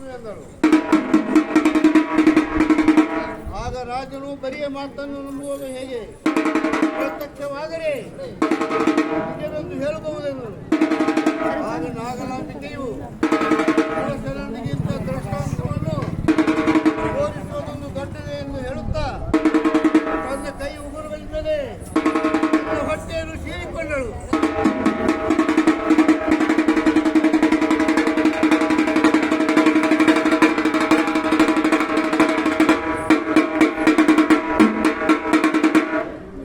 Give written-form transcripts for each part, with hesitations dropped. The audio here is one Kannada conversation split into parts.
ಕೊಡುವೆನು ಎಂದರು. ಆಗ ರಾಜನು ಬರಿಯ ಮಾತನ್ನು ನಂಬುವುದು ಹೇಗೆ, ಪ್ರತ್ಯಕ್ಷವಾದರೆ ಇದರೊಂದು ಹೇಳಬಹುದೆಂದರು. ಆಗ ನಾಗಲಾಂಬಿಕೆಯು ಅರಸನಿಗಿಂತ ದೃಷ್ಟಾಂತವನ್ನು ತೋರಿಸುವುದೊಂದು ದೊಡ್ಡದೆ ಎಂದು ಹೇಳುತ್ತಾ ತನ್ನ ಕೈ ಉಗುರುಗಳಿಂದಲೇ ತನ್ನ ಹೊಟ್ಟೆಯನ್ನು ಸೀಳಿಕೊಂಡಳು.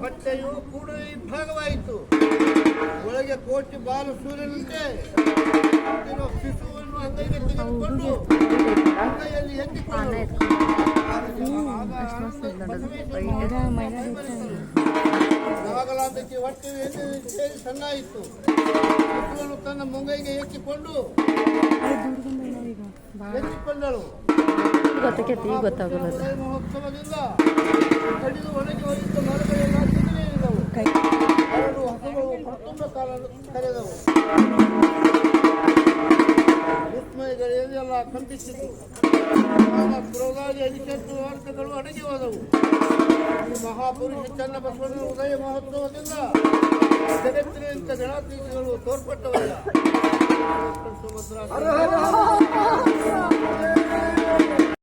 ಹೊಟ್ಟೆಯು ಕೂಡಲೇ ಇಬ್ಬಾಗವಾಯಿತು. ಒಳಗೆ ಕೋಟಿ ಬಾಲು ಸೂರ್ಯನಂತೆ ಶಿಶುವನ್ನು ಅಂಗೈಗೆ ತೆಗೆದುಕೊಂಡು ಅಂಗೈಯಲ್ಲಿ ಎತ್ತಿಕೊಂಡು ನಾಗಲಾಂಬಿಕೆ ಹೊಟ್ಟೆಯು ಸೇರಿ ಸಣ್ಣಾಯಿತು. ಶಿಶುವನ್ನು ತನ್ನ ಮುಂಗೈಗೆ ಎತ್ತಿಕೊಂಡಳು. ಮಹೋತ್ಸವದಿಂದ ಕಡಿದು ಒಣಗಿ ಹೋಗಿದ್ದ ಮರಗಳೆಲ್ಲ ಸಿಗಲಿದ್ದವು. ಎರಡು ಹಸುಗಳು ಪ್ರತುಂಬ ಕರೆದವು. ವಿಸ್ಮಯಗಳೆಲ್ಲ ಕಂಪಿಸಿತು. ಕ್ರೋಧಾದಿ ಅನಿಷತ್ತು ವಾರ್ತೆಗಳು ಅಡಗಿ ಹೋದವು. ಈ ಮಹಾಪುರುಷ ಚನ್ನಬಸವನ ಉದಯ ಮಹೋತ್ಸವದಿಂದ ಜಗತ್ತಿನಿಂದ ಗಣಾತೀತಗಳು ತೋರ್ಪಟ್ಟವಲ್ಲ. ಸುಭದ್ರ